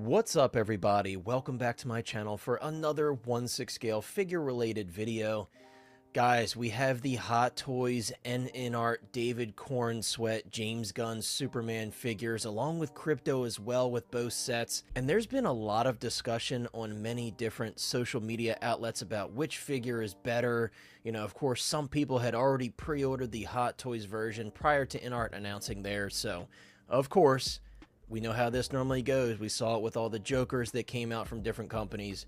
What's up, everybody? Welcome back to my channel for another 1/6 scale figure related video. Guys, we have the Hot Toys and InArt David Corn Sweat James Gunn Superman figures, along with crypto as well with both sets. And there's been a lot of discussion on many different social media outlets about which figure is better. You know, of course, some people had already pre-ordered the Hot Toys version prior to InArt announcing theirs. So, of course, we know how this normally goes. We saw it with all the Jokers that came out from different companies.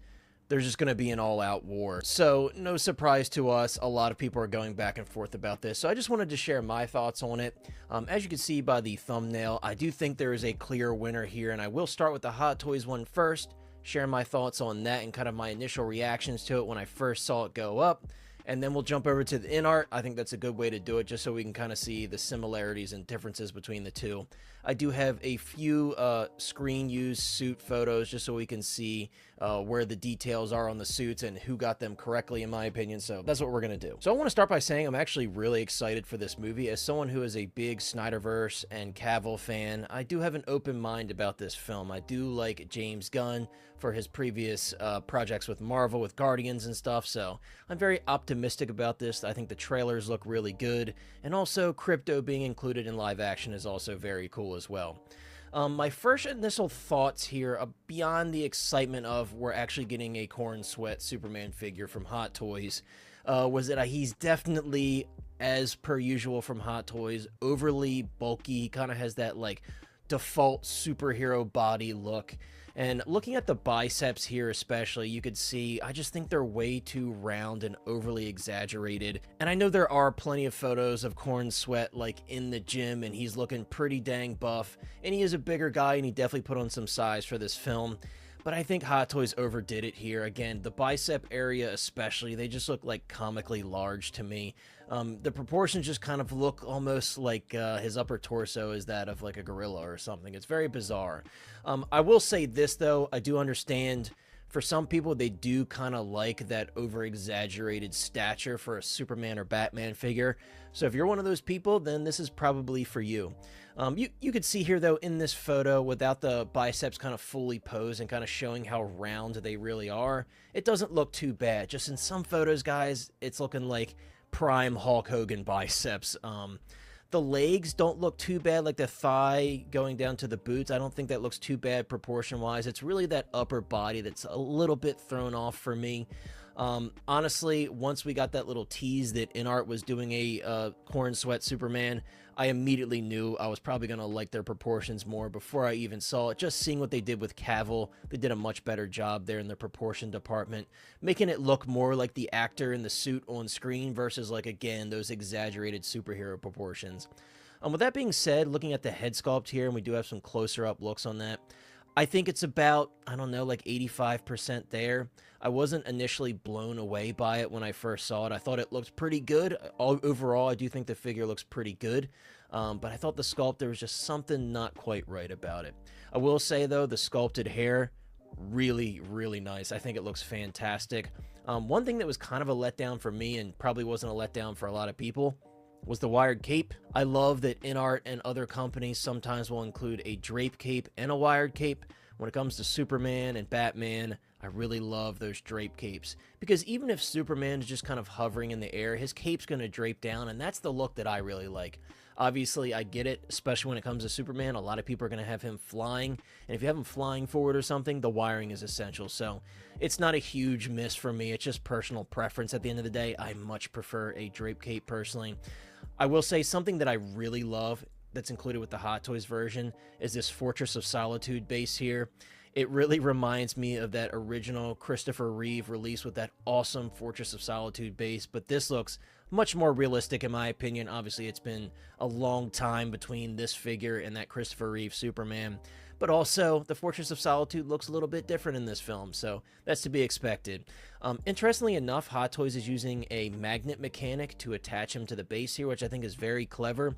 There's just going to be an all-out war. So, no surprise to us, a lot of people are going back and forth about this. So I just wanted to share my thoughts on it. As you can see by the thumbnail, I do think there is a clear winner here, and I will start with the Hot Toys one first, share my thoughts on that and kind of my initial reactions to it when I first saw it go up. And then we'll jump over to the InArt. I think that's a good way to do it, just so we can kind of see the similarities and differences between the two. I do have a few screen-used suit photos, just so we can see where the details are on the suits and who got them correctly, in my opinion. So that's what we're going to do. So I want to start by saying I'm actually really excited for this movie. As someone who is a big Snyderverse and Cavill fan, I do have an open mind about this film. I do like James Gunn for his previous projects with Marvel, with Guardians and stuff, so I'm very optimistic about this. I think the trailers look really good, and also crypto being included in live action is also very cool as well. My first initial thoughts here, beyond the excitement of we're actually getting a Corn Sweat Superman figure from Hot Toys, was that he's definitely, as per usual from Hot Toys, overly bulky. He kind of has that like default superhero body look. And looking at the biceps here especially, you could see, I just think they're way too round and overly exaggerated. And I know there are plenty of photos of Corn Sweat like in the gym, and he's looking pretty dang buff. And he is a bigger guy, and he definitely put on some size for this film. But I think Hot Toys overdid it here. Again, the bicep area especially, they just look like comically large to me. The proportions just kind of look almost like his upper torso is that of like a gorilla or something. It's very bizarre. I will say this though, I do understand for some people they do kind of like that over-exaggerated stature for a Superman or Batman figure. So if you're one of those people, then this is probably for you. You could see here though in this photo, without the biceps kind of fully posed and kind of showing how round they really are, it doesn't look too bad. Just in some photos, guys, it's looking like prime Hulk Hogan biceps. The legs don't look too bad, like the thigh going down to the boots. I don't think that looks too bad proportion-wise. It's really that upper body that's a little bit thrown off for me. Honestly, once we got that little tease that InArt was doing a Corn Sweat Superman, I immediately knew I was probably going to like their proportions more before I even saw it. Just seeing what they did with Cavill, they did a much better job there in the proportion department, making it look more like the actor in the suit on screen versus, like, again, those exaggerated superhero proportions. With that being said, looking at the head sculpt here, and we do have some closer up looks on that, I think it's about, I don't know, like 85% there. I wasn't initially blown away by it when I first saw it. I thought it looked pretty good. Overall, I do think the figure looks pretty good. But I thought the sculpt, there was just something not quite right about it. I will say, though, the sculpted hair, really, really nice. I think it looks fantastic. One thing that was kind of a letdown for me, and probably wasn't a letdown for a lot of people, was the wired cape. I love that InArt and other companies sometimes will include a drape cape and a wired cape. When it comes to Superman and Batman, I really love those drape capes, because even if Superman is just kind of hovering in the air, his cape's going to drape down, and that's the look that I really like. Obviously, I get it, especially when it comes to Superman. A lot of people are going to have him flying, and if you have him flying forward or something, the wiring is essential. So it's not a huge miss for me. It's just personal preference at the end of the day. I much prefer a drape cape personally. I will say something that I really love that's included with the Hot Toys version is this Fortress of Solitude base here. It really reminds me of that original Christopher Reeve release with that awesome Fortress of Solitude base, but this looks much more realistic in my opinion. Obviously, it's been a long time between this figure and that Christopher Reeve Superman, but also the Fortress of Solitude looks a little bit different in this film, so that's to be expected. Interestingly enough, Hot Toys is using a magnet mechanic to attach him to the base here, which I think is very clever.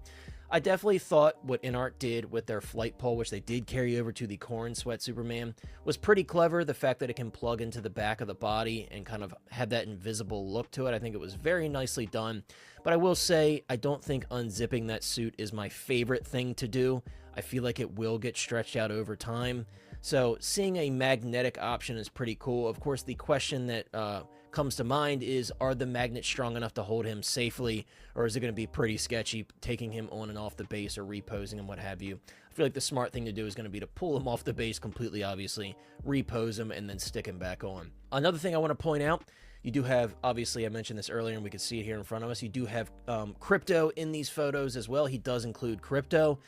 I definitely thought what InArt did with their flight pole, which they did carry over to the Corn Sweat Superman, was pretty clever. The fact that it can plug into the back of the body and kind of have that invisible look to it, I think it was very nicely done. But I will say, I don't think unzipping that suit is my favorite thing to do. I feel like it will get stretched out over time. So seeing a magnetic option is pretty cool. Of course, the question that comes to mind is, are the magnets strong enough to hold him safely, or is it going to be pretty sketchy taking him on and off the base or reposing him, what have you? I feel like the smart thing to do is going to be to pull him off the base completely, obviously, repose him, and then stick him back on. Another thing I want to point out, you do have, obviously I mentioned this earlier and we could see it here in front of us, you do have Crypto in these photos as well. He does include Crypto.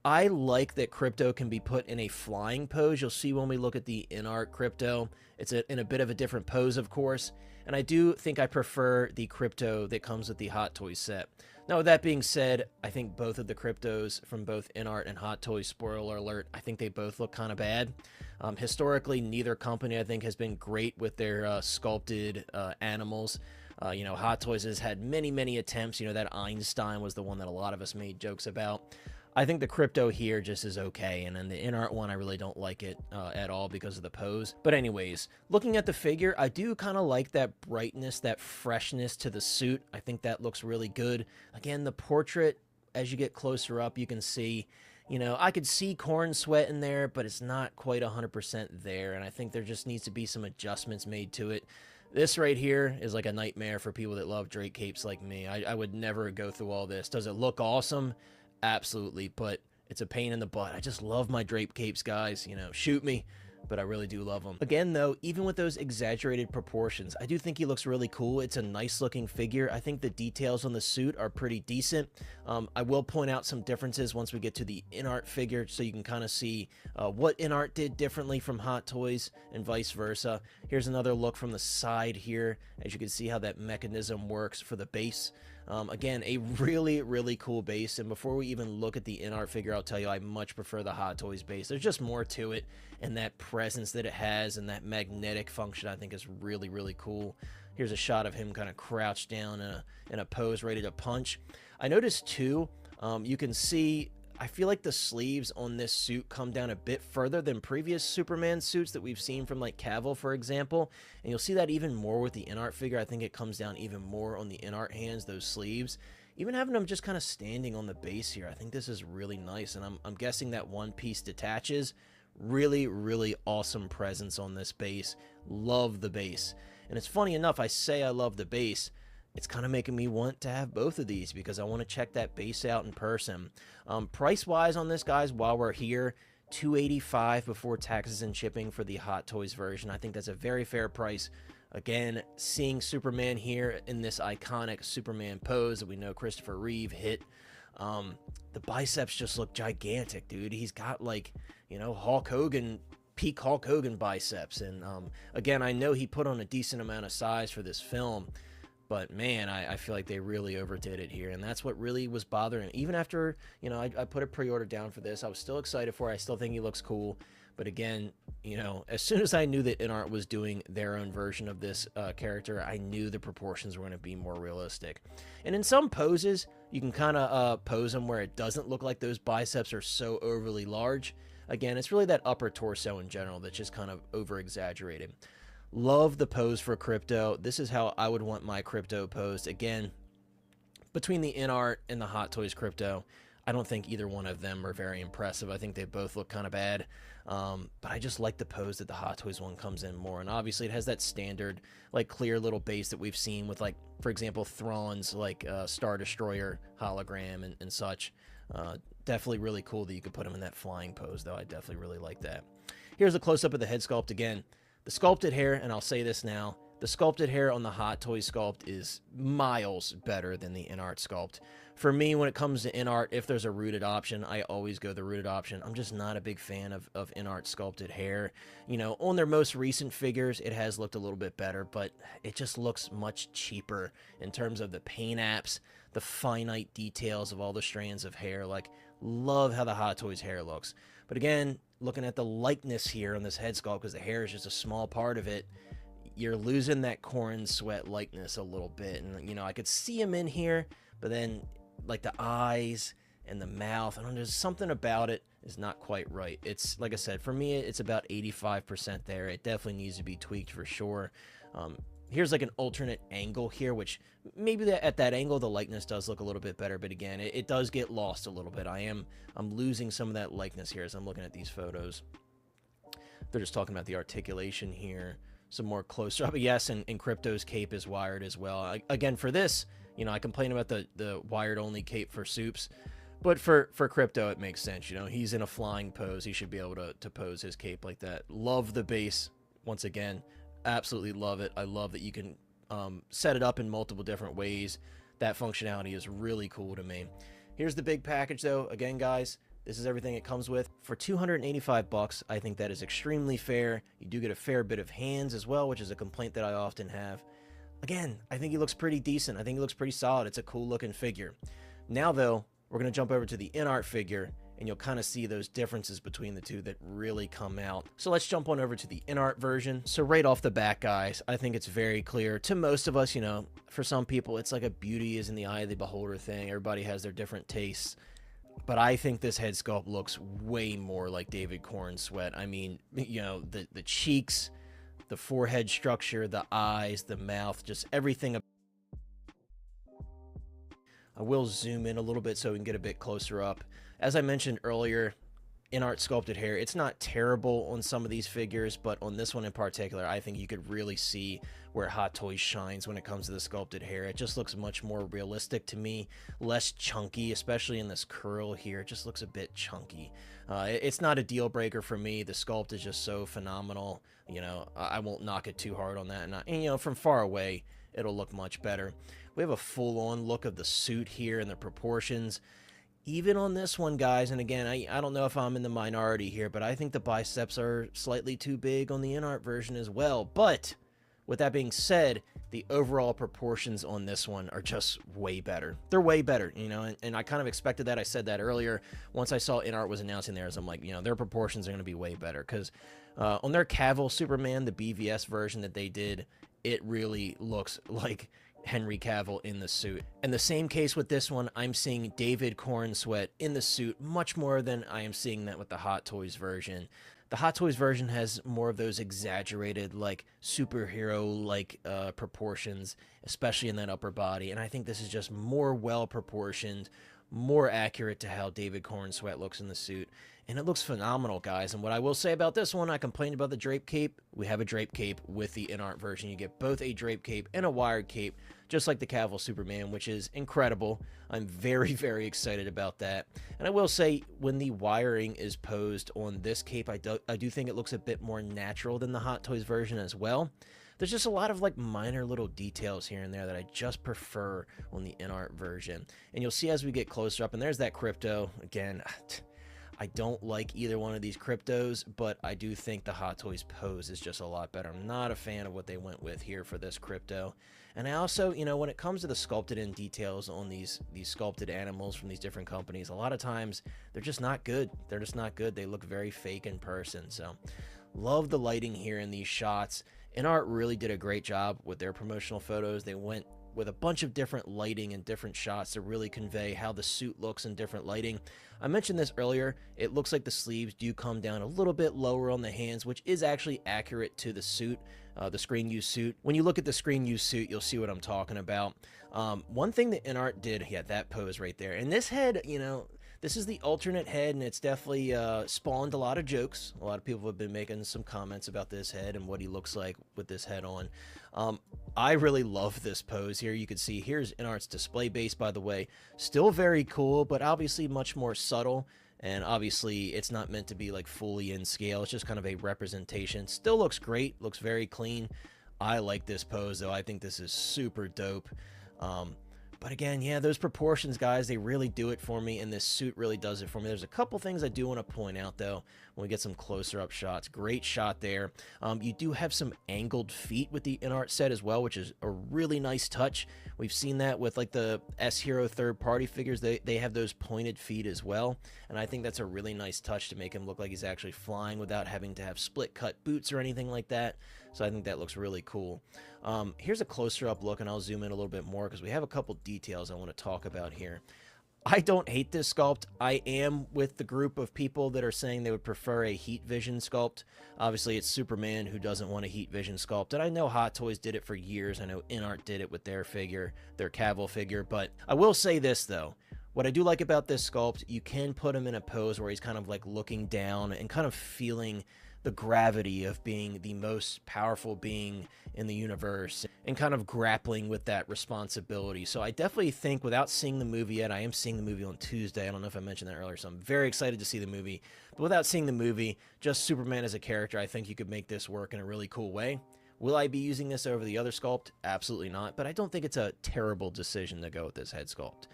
I like that Crypto can be put in a flying pose. You'll see when we look at the InArt Crypto, it's in a bit of a different pose, of course. And I do think I prefer the Crypto that comes with the Hot Toys set. Now, with that being said, I think both of the Cryptos from both InArt and Hot Toys, spoiler alert, I think they both look kind of bad. Historically, neither company, I think, has been great with their sculpted animals. You know, Hot Toys has had many attempts. You know, that Einstein was the one that a lot of us made jokes about. I think the Crypto here just is okay, and then the InArt one, I really don't like it at all because of the pose. But anyways, looking at the figure, I do kind of like that brightness, that freshness to the suit. I think that looks really good. Again, the portrait, as you get closer up, you can see, you know, I could see corn sweat in there, but it's not quite 100% there, and I think there just needs to be some adjustments made to it. This right here is like a nightmare for people that love drape capes like me. I would never go through all this. Does it look awesome? Absolutely, but it's a pain in the butt. I just love my drape capes, guys. You know, shoot me, but I really do love them. Again, though, even with those exaggerated proportions, I do think he looks really cool. It's a nice looking figure. I think the details on the suit are pretty decent. I will point out some differences once we get to the InArt figure, so you can kind of see what InArt did differently from Hot Toys and vice versa. Here's another look from the side here, as you can see how that mechanism works for the base. Again, a really cool base, and before we even look at the InArt figure, I'll tell you I much prefer the Hot Toys base. There's just more to it, and that presence that it has and that magnetic function I think is really cool. Here's a shot of him kind of crouched down in a pose ready to punch. I noticed too, you can see, I feel like the sleeves on this suit come down a bit further than previous Superman suits that we've seen from like Cavill, for example. And you'll see that even more with the InArt figure. I think it comes down even more on the InArt hands, those sleeves. Even having them just kind of standing on the base here, I think this is really nice. And I'm guessing that one piece detaches. Really awesome presence on this base. Love the base. And it's funny enough, I say I love the base, it's kind of making me want to have both of these because I want to check that base out in person. Price-wise on this, guys, while we're here, $285 before taxes and shipping for the Hot Toys version. I think that's a very fair price. Again, seeing Superman here in this iconic Superman pose that we know Christopher Reeve hit. The biceps just look gigantic, dude. He's got, like, you know, Hulk Hogan, peak Hulk Hogan biceps. And again, I know he put on a decent amount of size for this film, but man, I feel like they really overdid it here, and that's what really was bothering me. Even after, you know, I put a pre-order down for this, I was still excited for it. I still think he looks cool. But again, you know, as soon as I knew that InArt was doing their own version of this character, I knew the proportions were going to be more realistic. And in some poses, you can kind of pose them where it doesn't look like those biceps are so overly large. Again, it's really that upper torso in general that's just kind of over-exaggerated. Love the pose for Crypto. This is how I would want my Crypto posed. Again, between the InArt and the Hot Toys Crypto, I don't think either one of them are very impressive. I think they both look kind of bad. But I just like the pose that the Hot Toys one comes in more. And obviously it has that standard, like, clear little base that we've seen with, like, for example, Thrawn's, like, Star Destroyer hologram and such. Definitely really cool that you could put him in that flying pose, though. I definitely really like that. Here's a close-up of the head sculpt again. The sculpted hair, and I'll say this now, the sculpted hair on the Hot Toys sculpt is miles better than the InArt sculpt. For me, when it comes to InArt, if there's a rooted option, I always go the rooted option. I'm just not a big fan of InArt sculpted hair. You know, on their most recent figures, it has looked a little bit better, but it just looks much cheaper in terms of the paint apps, the finite details of all the strands of hair. Like, love how the Hot Toys hair looks. But again, looking at the likeness here on this head sculpt, because the hair is just a small part of it, you're losing that corn sweat likeness a little bit. And, you know, I could see him in here, but then, like, the eyes and the mouth, I don't know, there's something about it is not quite right. It's, like I said, for me, it's about 85% there. It definitely needs to be tweaked for sure. Here's like an alternate angle here, which maybe at that angle, the likeness does look a little bit better. But again, it does get lost a little bit. I'm losing some of that likeness here as I'm looking at these photos. They're just talking about the articulation here. Some more closer up. Yes, and Crypto's cape is wired as well. Again, for this, you know, I complain about the wired only cape for Soups, but for Crypto, it makes sense. You know, he's in a flying pose. He should be able to pose his cape like that. Love the base. Once again, absolutely love it. I love that you can set it up in multiple different ways. That functionality is really cool to me. Here's the big package though. Again, guys, this is everything it comes with. For 285 bucks, I think that is extremely fair. You do get a fair bit of hands as well, which is a complaint that I often have. Again, I think he looks pretty decent. I think he looks pretty solid. It's a cool looking figure. Now though, we're going to jump over to the InArt figure, and you'll kind of see those differences between the two that really come out. So let's jump on over to the InArt version. So right off the bat, guys, I think it's very clear to most of us. You know, for some people, it's like a beauty is in the eye of the beholder thing. Everybody has their different tastes. But I think this head sculpt looks way more like David Cornsweat. I mean, you know, the cheeks, the forehead structure, the eyes, the mouth, just everything. I will zoom in a little bit so we can get a bit closer up. As I mentioned earlier, InArt sculpted hair, it's not terrible on some of these figures, but on this one in particular, I think you could really see where Hot Toys shines when it comes to the sculpted hair. It just looks much more realistic to me, less chunky, especially in this curl here. It just looks a bit chunky. It's not a deal breaker for me. The sculpt is just so phenomenal. You know, I won't knock it too hard on that. And you know, from far away, it'll look much better. We have a full-on look of the suit here and the proportions. Even on this one, guys, and again, I don't know if I'm in the minority here, but I think the biceps are slightly too big on the InArt version as well. But with that being said, the overall proportions on this one are just way better. They're way better, you know, and I kind of expected that. I said that earlier. Once I saw InArt was announcing theirs, I'm like, you know, their proportions are going to be way better, because on their Cavill Superman, the BVS version that they did, it really looks like Henry Cavill in the suit. And the same case with this one, I'm seeing David Cornsweat in the suit much more than I am seeing that with the Hot Toys version. The Hot Toys version has more of those exaggerated, like, superhero-like proportions, especially in that upper body. And I think this is just more well-proportioned, more accurate to how David Cornsweat looks in the suit. And it looks phenomenal, guys. And what I will say about this one, I complained about the drape cape. We have a drape cape with the InArt version. You get both a drape cape and a wired cape, just like the Cavill Superman, which is incredible. I'm very, very excited about that. And I will say, when the wiring is posed on this cape, I do think it looks a bit more natural than the Hot Toys version as well. There's just a lot of like minor little details here and there that I just prefer on the InArt version. And you'll see as we get closer up, and there's that Crypto. Again, I don't like either one of these Cryptos, but I do think the Hot Toys pose is just a lot better. I'm not a fan of what they went with here for this Crypto. And I also, you know, when it comes to the sculpted in details on these sculpted animals from these different companies, a lot of times they're just not good. They're just not good. They look very fake in person. So love the lighting here in these shots. InArt really did a great job with their promotional photos. They went with a bunch of different lighting and different shots to really convey how the suit looks in different lighting. I mentioned this earlier. It looks like the sleeves do come down a little bit lower on the hands, which is actually accurate to the suit, the screen use suit. When you look at the screen use suit, you'll see what I'm talking about. One thing that InArt did, yeah, that pose right there. And this head, you know, this is the alternate head, and it's definitely spawned a lot of jokes. A lot of people have been making some comments about this head and what he looks like with this head on. I really love this pose here. You can see here's InArt's display base, by the way. Still very cool, but obviously much more subtle. And obviously it's not meant to be like fully in scale. It's just kind of a representation. Still looks great, looks very clean. I like this pose though. I think this is super dope. But again, yeah, those proportions, guys, they really do it for me, and this suit really does it for me. There's a couple things I do want to point out, though, when we get some closer-up shots. Great shot there. You do have some angled feet with the InArt set as well, which is a really nice touch. We've seen that with, like, the S-Hero third-party figures. They have those pointed feet as well, and I think that's a really nice touch to make him look like he's actually flying without having to have split-cut boots or anything like that. So I think that looks really cool. Here's a closer up look, and I'll zoom in a little bit more because we have a couple details I want to talk about here. I don't hate this sculpt. I am with the group of people that are saying they would prefer a heat vision sculpt. Obviously, it's Superman who doesn't want a heat vision sculpt, and I know Hot Toys did it for years. I know InArt did it with their figure, their Cavill figure, but I will say this, though. What I do like about this sculpt, you can put him in a pose where he's kind of like looking down and kind of feeling the gravity of being the most powerful being in the universe and kind of grappling with that responsibility. So I definitely think, without seeing the movie yet, I am seeing the movie on Tuesday. I don't know if I mentioned that earlier, so I'm very excited to see the movie. But without seeing the movie, just Superman as a character, I think you could make this work in a really cool way. Will I be using this over the other sculpt? Absolutely not, but I don't think it's a terrible decision to go with this head sculpt.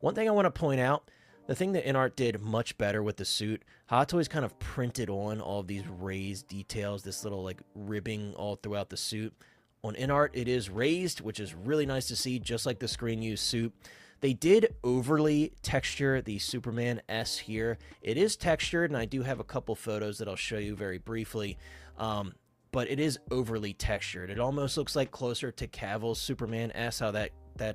One thing I want to point out, the thing that InArt did much better with the suit, Hot Toys kind of printed on all of these raised details, this little like ribbing all throughout the suit. On InArt, it is raised, which is really nice to see, just like the screen used suit. They did overly texture the Superman S here. It is textured, and I do have a couple photos that I'll show you very briefly. But it is overly textured. It almost looks like closer to Cavill's Superman S, how that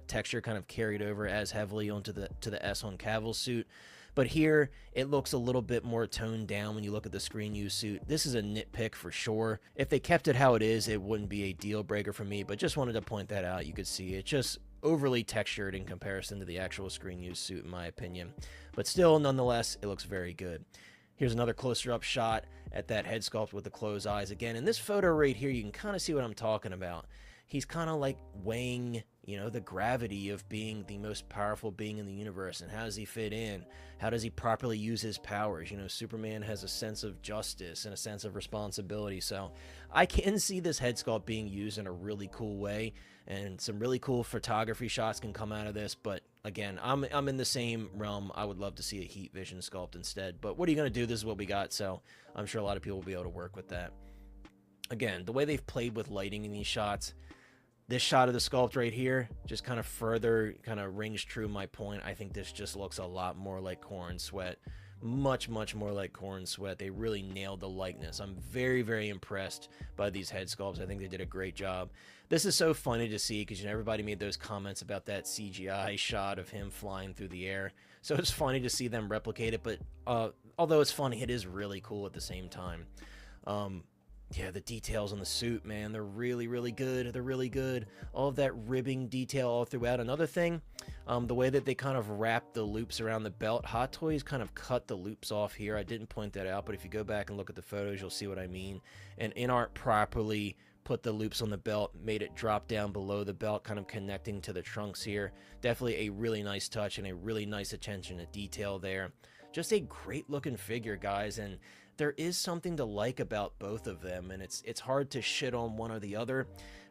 texture kind of carried over as heavily onto the S on Cavill's suit. But here, it looks a little bit more toned down when you look at the screen use suit. This is a nitpick for sure. If they kept it how it is, it wouldn't be a deal breaker for me, but just wanted to point that out. You could see it just overly textured in comparison to the actual screen use suit, in my opinion. But still, nonetheless, it looks very good. Here's another closer up shot at that head sculpt with the closed eyes. Again, in this photo right here, you can kind of see what I'm talking about. He's kind of like weighing, you know, the gravity of being the most powerful being in the universe, and how does he fit in? How does he properly use his powers? You know, Superman has a sense of justice and a sense of responsibility. So I can see this head sculpt being used in a really cool way, and some really cool photography shots can come out of this. But again, I'm in the same realm. I would love to see a heat vision sculpt instead. But what are you going to do? This is what we got. So I'm sure a lot of people will be able to work with that. Again, the way they've played with lighting in these shots, this shot of the sculpt right here just kind of further kind of rings true my point. I think this just looks a lot more like Corn Sweat. Much more like Corn Sweat. They really nailed the likeness. I'm very impressed by these head sculpts. I think they did a great job. This is so funny to see because, you know, everybody made those comments about that CGI shot of him flying through the air. So it's funny to see them replicate it, but although it's funny, it is really cool at the same time. Yeah, the details on the suit, man, they're really good. They're really good. All of that ribbing detail all throughout. Another thing, the way that they kind of wrap the loops around the belt. Hot Toys kind of cut the loops off here. I didn't point that out, but if you go back and look at the photos, you'll see what I mean. And InArt properly put the loops on the belt, made it drop down below the belt, kind of connecting to the trunks here. Definitely a really nice touch and a really nice attention to detail there. Just a great looking figure, guys, and there is something to like about both of them, and it's hard to shit on one or the other.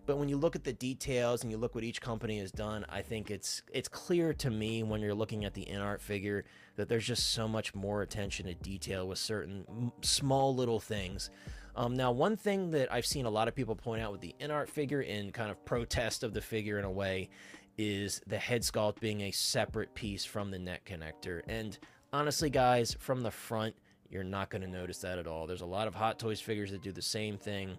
But when you look at the details and you look what each company has done, I think it's clear to me when you're looking at the InArt figure that there's just so much more attention to detail with certain small little things. Now, one thing that I've seen a lot of people point out with the InArt figure in kind of protest of the figure in a way is the head sculpt being a separate piece from the neck connector. And honestly, guys, from the front, you're not going to notice that at all. There's a lot of Hot Toys figures that do the same thing.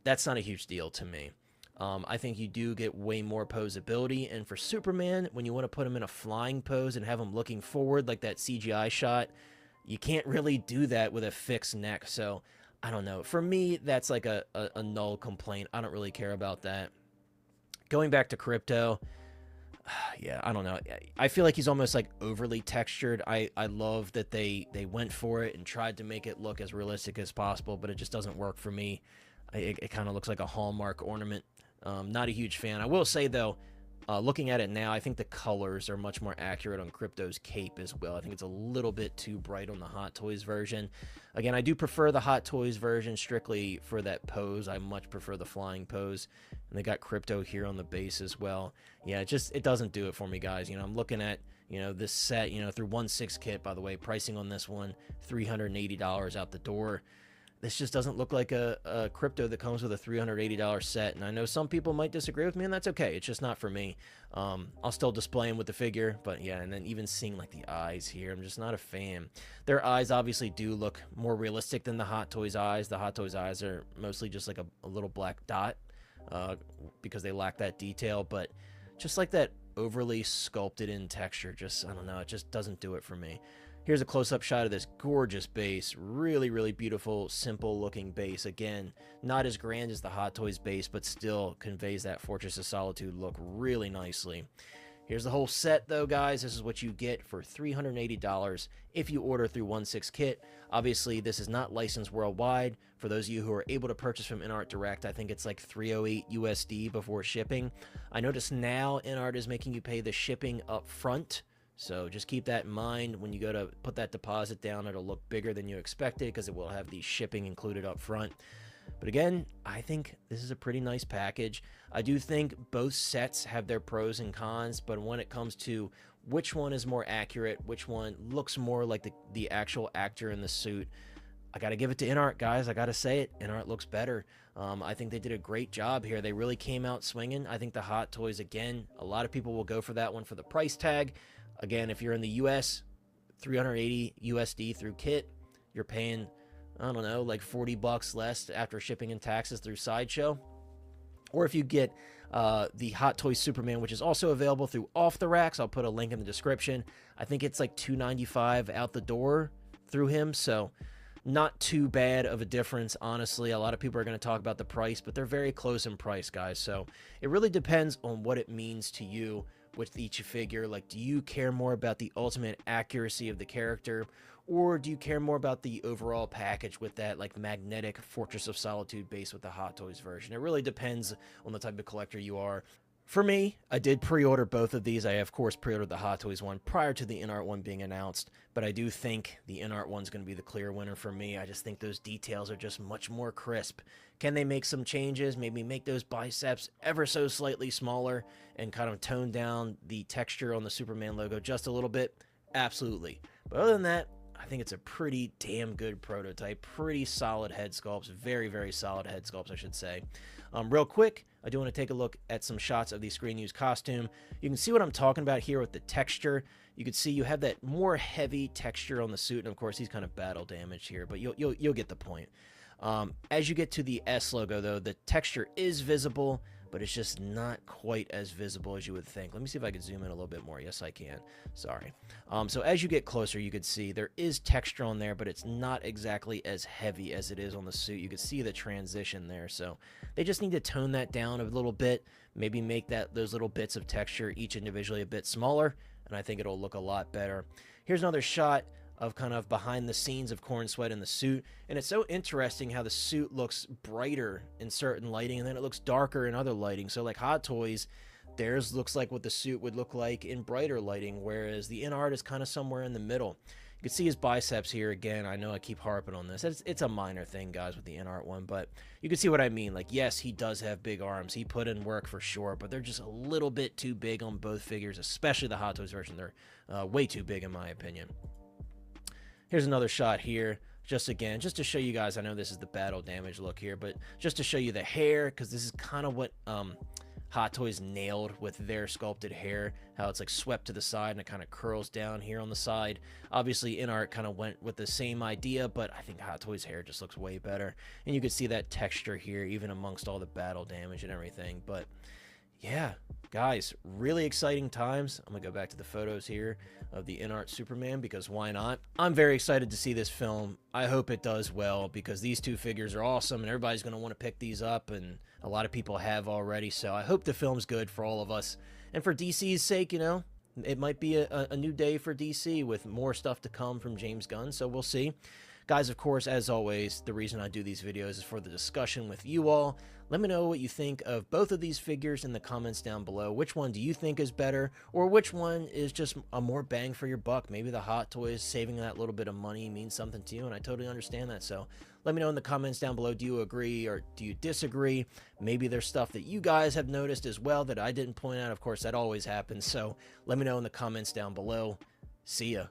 That's not a huge deal to me. I think you do get way more posability, and for Superman, when you want to put him in a flying pose and have him looking forward like that CGI shot, you can't really do that with a fixed neck. So I don't know. For me, that's like a null complaint. I don't really care about that. Going back to Crypto, yeah, I don't know. I feel like he's almost like overly textured. I love that they went for it and tried to make it look as realistic as possible, but it just doesn't work for me. It kind of looks like a Hallmark ornament. Not a huge fan. I will say, though, looking at it now, I think the colors are much more accurate on Crypto's cape as well. I think it's a little bit too bright on the Hot Toys version. Again, I do prefer the Hot Toys version strictly for that pose. I much prefer the flying pose. And they got Crypto here on the base as well. Yeah, it doesn't do it for me, guys. You know, I'm looking at, you know, this set, you know, through OneSixthKit, by the way, pricing on this one, $380 out the door. This just doesn't look like a Crypto that comes with a $380 set. And I know some people might disagree with me, and that's okay. It's just not for me. I'll still display him with the figure, but yeah, and then even seeing like the eyes here, I'm just not a fan. Their eyes obviously do look more realistic than the Hot Toys eyes. The Hot Toys eyes are mostly just like a little black dot because they lack that detail, but just like that overly sculpted in texture, just, I don't know, it just doesn't do it for me. Here's a close-up shot of this gorgeous base. Really beautiful, simple-looking base. Again, not as grand as the Hot Toys base, but still conveys that Fortress of Solitude look really nicely. Here's the whole set, though, guys. This is what you get for $380 if you order through OneSixthKit. Obviously, this is not licensed worldwide. For those of you who are able to purchase from InArt Direct, I think it's like $308 USD before shipping. I notice now InArt is making you pay the shipping up front, so just keep that in mind. When you go to put that deposit down, it'll look bigger than you expected because it will have the shipping included up front. But again, I think this is a pretty nice package. I do think both sets have their pros and cons, but when it comes to which one is more accurate, which one looks more like the actual actor in the suit, I got to give it to InArt, guys. I got to say it. InArt looks better. I think they did a great job here. They really came out swinging. I think the Hot Toys, again, a lot of people will go for that one for the price tag. Again, if you're in the US, $380 USD through Kit, you're paying, I don't know, like 40 bucks less after shipping and taxes through Sideshow. Or if you get the Hot Toys Superman, which is also available through Off the Racks, I'll put a link in the description. I think it's like $295 out the door through him, so not too bad of a difference, honestly. A lot of people are going to talk about the price, but they're very close in price, guys. So it really depends on what it means to you with each figure. Like, do you care more about the ultimate accuracy of the character, or do you care more about the overall package with that like magnetic Fortress of Solitude base with the Hot Toys version? It really depends on the type of collector you are. For me, I did pre-order both of these. I, of course, pre-ordered the Hot Toys one prior to the InArt one being announced, but I do think the InArt one's going to be the clear winner for me. I just think those details are just much more crisp. Can they make some changes? Maybe make those biceps ever so slightly smaller and kind of tone down the texture on the Superman logo just a little bit? Absolutely. But other than that, I think it's a pretty damn good prototype. Pretty solid head sculpts. Very, very solid head sculpts, I should say. Real quick, I do want to take a look at some shots of the screen use costume. You can see what I'm talking about here with the texture. You can see you have that more heavy texture on the suit, and of course he's kind of battle damaged here, but you'll get the point. As you get to the S logo, though, the texture is visible, but it's just not quite as visible as you would think. Let me see if I can zoom in a little bit more. Yes, I can. Sorry. So as you get closer, you could see there is texture on there, but it's not exactly as heavy as it is on the suit. You can see the transition there. So they just need to tone that down a little bit, maybe make those little bits of texture each individually a bit smaller, and I think it'll look a lot better. Here's another shot of kind of behind the scenes of Corn Sweat in the suit, and it's so interesting how the suit looks brighter in certain lighting and then it looks darker in other lighting. So like Hot Toys, theirs looks like what the suit would look like in brighter lighting, whereas the InArt is kind of somewhere in the middle. You can see his biceps here again. I know I keep harping on this. It's a minor thing, guys, with the InArt one, but you can see what I mean. Like, yes, he does have big arms. He put in work for sure, but they're just a little bit too big on both figures, especially the Hot Toys version. They're way too big in my opinion. Here's another shot here, just to show you guys. I know this is the battle damage look here, but just to show you the hair, because this is kind of what Hot Toys nailed with their sculpted hair, how it's like swept to the side and it kind of curls down here on the side. Obviously, InArt kind of went with the same idea, but I think Hot Toys hair just looks way better. And you can see that texture here, even amongst all the battle damage and everything. But yeah, guys, really exciting times. I'm going to go back to the photos here of the InArt Superman, because why not? I'm very excited to see this film. I hope it does well, because these two figures are awesome, and everybody's going to want to pick these up, and a lot of people have already, so I hope the film's good for all of us. And for DC's sake, you know, it might be a new day for DC with more stuff to come from James Gunn, so we'll see. Guys, of course, as always, the reason I do these videos is for the discussion with you all. Let me know what you think of both of these figures in the comments down below. Which one do you think is better, or which one is just a more bang for your buck? Maybe the Hot Toys, saving that little bit of money, means something to you, and I totally understand that. So let me know in the comments down below, do you agree or do you disagree? Maybe there's stuff that you guys have noticed as well that I didn't point out. Of course, that always happens. So let me know in the comments down below. See ya.